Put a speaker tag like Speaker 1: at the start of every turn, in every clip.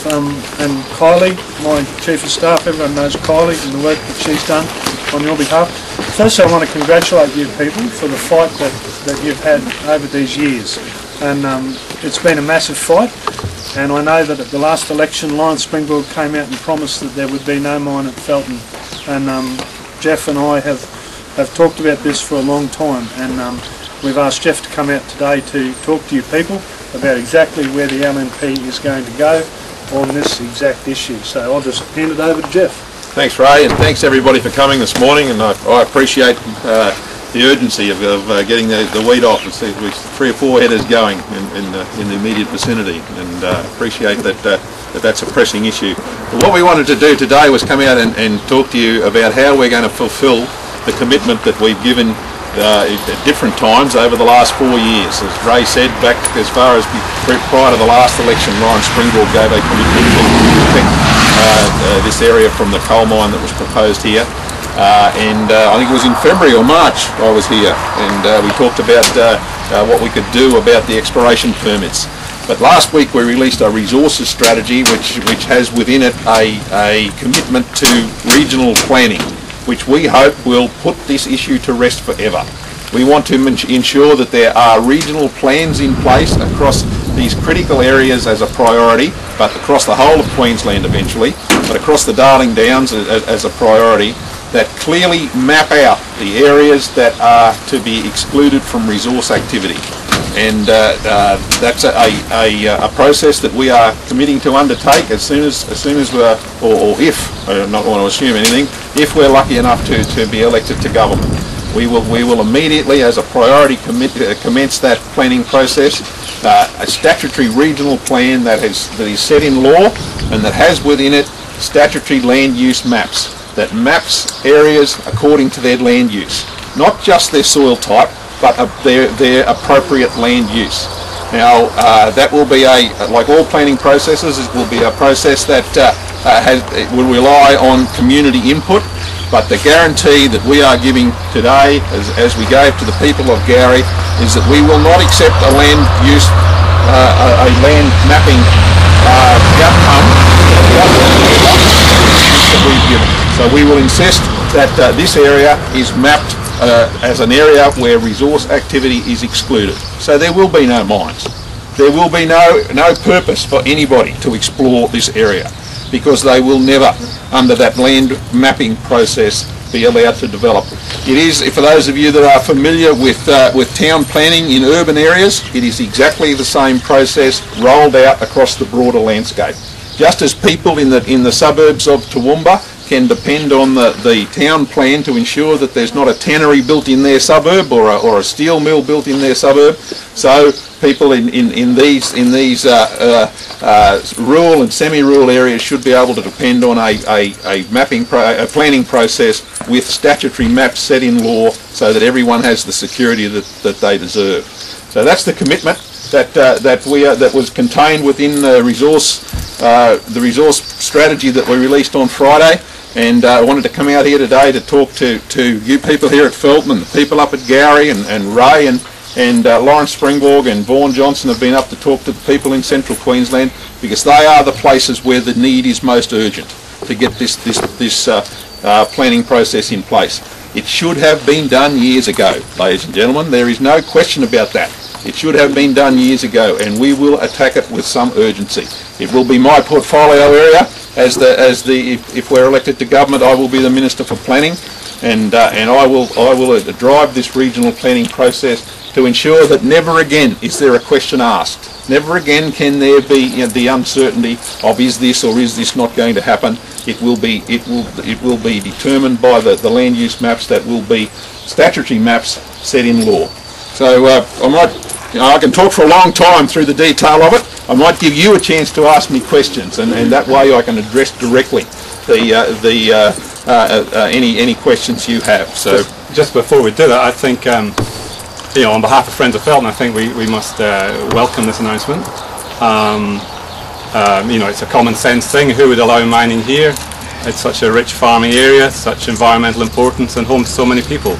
Speaker 1: and Kylie, my Chief of Staff. Everyone knows Kylie and the work that she's done on your behalf. Firstly, I want to congratulate you people for the fight that you've had over these years. And it's been a massive fight. And I know that at the last election, Lawrence Springborg came out and promised that there would be no mine at Felton. And Jeff and I have talked about this for a long time. And we've asked Jeff to come out today to talk to you people about exactly where the LNP is going to go on this exact issue. So I'll just hand it over to Jeff.
Speaker 2: Thanks, Ray, and thanks everybody for coming this morning. And I appreciate the urgency of getting the weed off. With 3 or 4 headers going in the immediate vicinity, and appreciate that's a pressing issue. But what we wanted to do today was come out and talk to you about how we're going to fulfil the commitment that we've given at different times over the last 4 years. As Ray said, back as far as prior to the last election, Lawrence Springborg gave a commitment to protect this area from the coal mine that was proposed here. And I think it was in February or March I was here, and we talked about what we could do about the exploration permits. But last week we released a resources strategy which has within it a commitment to regional planning, which we hope will put this issue to rest forever. We want to ensure that there are regional plans in place across these critical areas as a priority, but across the whole of Queensland eventually, but across the Darling Downs as a priority, that clearly map out the areas that are to be excluded from resource activity. And that's a process that we are committing to undertake as soon as we're, or if, I don't want to assume anything, if we're lucky enough to be elected to government. We will immediately, as a priority, commence that planning process. A statutory regional plan that is set in law and that has within it statutory land use maps, that maps areas according to their land use, not just their soil type, but their appropriate land use. Now, that will be like all planning processes, it will be a process that it will rely on community input, but the guarantee that we are giving today, as we gave to the people of Gowrie, is that we will not accept a land use, a land mapping outcome that we've given. So we will insist that this area is mapped as an area where resource activity is excluded. So there will be no mines. There will be no purpose for anybody to explore this area, because they will never, under that land mapping process, be allowed to develop. It is, for those of you that are familiar with town planning in urban areas, it is exactly the same process rolled out across the broader landscape. Just as people in the suburbs of Toowoomba can depend on the town plan to ensure that there's not a tannery built in their suburb or a steel mill built in their suburb, so people in these rural and semi-rural areas should be able to depend on a planning process with statutory maps set in law, so that everyone has the security that they deserve. So that's the commitment that was contained within the resource strategy that we released on Friday. And I wanted to come out here today to talk to you people here at Felton, and the people up at Gowrie, and Ray and Lawrence Springborg and Vaughan Johnson have been up to talk to the people in central Queensland, because they are the places where the need is most urgent to get this planning process in place. It should have been done years ago, ladies and gentlemen. There is no question about that. It should have been done years ago, and we will attack it with some urgency. It will be my portfolio area. If we're elected to government, I will be the Minister for Planning, and I will drive this regional planning process to ensure that never again is there a question asked. Never again can there be the uncertainty of is this or is this not going to happen. It will be determined by the land use maps that will be statutory maps set in law. So I can talk for a long time through the detail of it. I might give you a chance to ask me questions, and that way I can address directly any questions you have. So
Speaker 3: just before we do that, I think on behalf of Friends of Felton, I think we must welcome this announcement. It's a common sense thing. Who would allow mining here? It's such a rich farming area, such environmental importance, and home to so many people.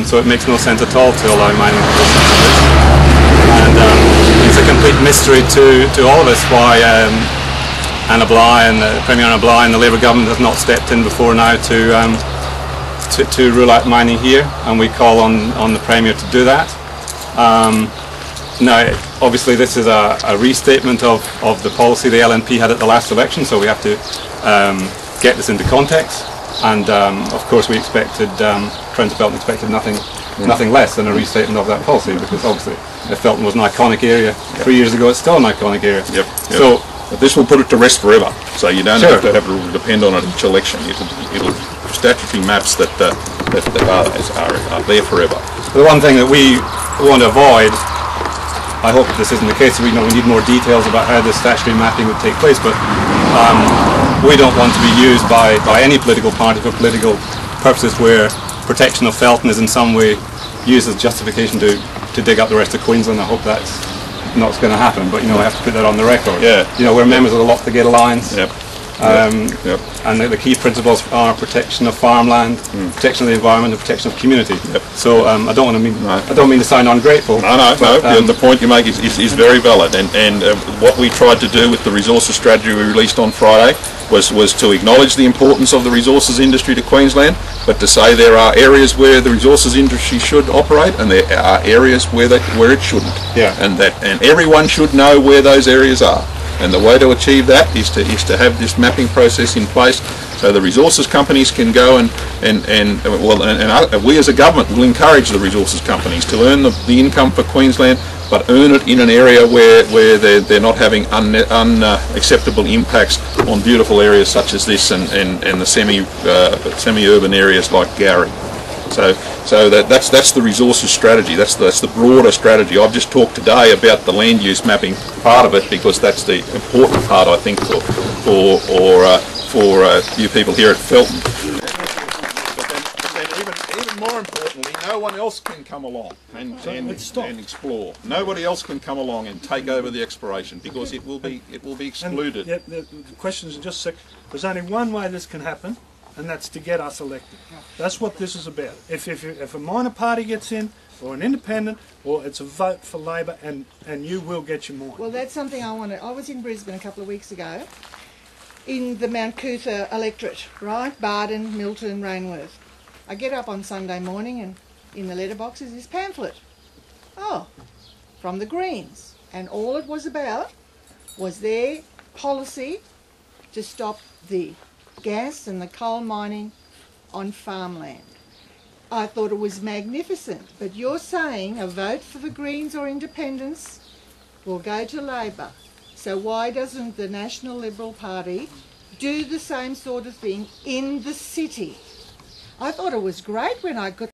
Speaker 3: So it makes no sense at all to allow mining to go such a risk. And it's a complete mystery to all of us why Anna Bligh and Premier Anna Bligh and the Labour government has not stepped in before now to rule out mining here, and we call on the Premier to do that. Now, obviously this is a restatement of the policy the LNP had at the last election, so we have to get this into context, and of course we expected, Friends of Felton expected nothing less than a restatement of that policy, because obviously if Felton was an iconic area 3 years ago, it's still an iconic area. So,
Speaker 2: but this will put it to rest forever, so you don't have to depend on it each election. It'll statutory maps that are there forever.
Speaker 3: The one thing that we want to avoid, I hope this isn't the case, we need more details about how this statutory mapping would take place, but we don't want to be used by any political party for political purposes where protection of Felton is in some way used as justification to dig up the rest of Queensland. I hope that's not going to happen, but I have to put that on the record. We're members of the Lock the Gate Alliance. And the key principles are protection of farmland, protection of the environment, and protection of community. So I don't mean to sound ungrateful.
Speaker 2: No. The point you make is very valid, and what we tried to do with the resources strategy we released on Friday was to acknowledge the importance of the resources industry to Queensland, but to say there are areas where the resources industry should operate, and there are areas where it shouldn't. And everyone should know where those areas are. And the way to achieve that is to have this mapping process in place, so the resources companies can go and we as a government will encourage the resources companies to earn the income for Queensland, but earn it in an area where they're not having unacceptable impacts on beautiful areas such as this and the semi-urban areas like Gowrie. So that's the resources strategy. That's the broader strategy. I've just talked today about the land use mapping part of it, because that's the important part, I think, for you people here at Felton. But then even more importantly, no one else can come along and explore. Nobody else can come along and take over the exploration, because it will be excluded.
Speaker 1: The question is just there's only one way this can happen, and that's to get us elected. That's what this is about. If a minor party gets in, or an independent, or it's a vote for Labor, and you will get your mine.
Speaker 4: Well, that's something I wanted. I was in Brisbane a couple of weeks ago, in the Mount Cootha electorate, right? Barden, Milton, Rainworth. I get up on Sunday morning, and in the letterbox is this pamphlet. Oh, from the Greens. And all it was about was their policy to stop the gas and the coal mining on farmland. I thought it was magnificent, but you're saying a vote for the Greens or independents will go to Labor. So why doesn't the National Liberal Party do the same sort of thing in the city? I thought it was great when I got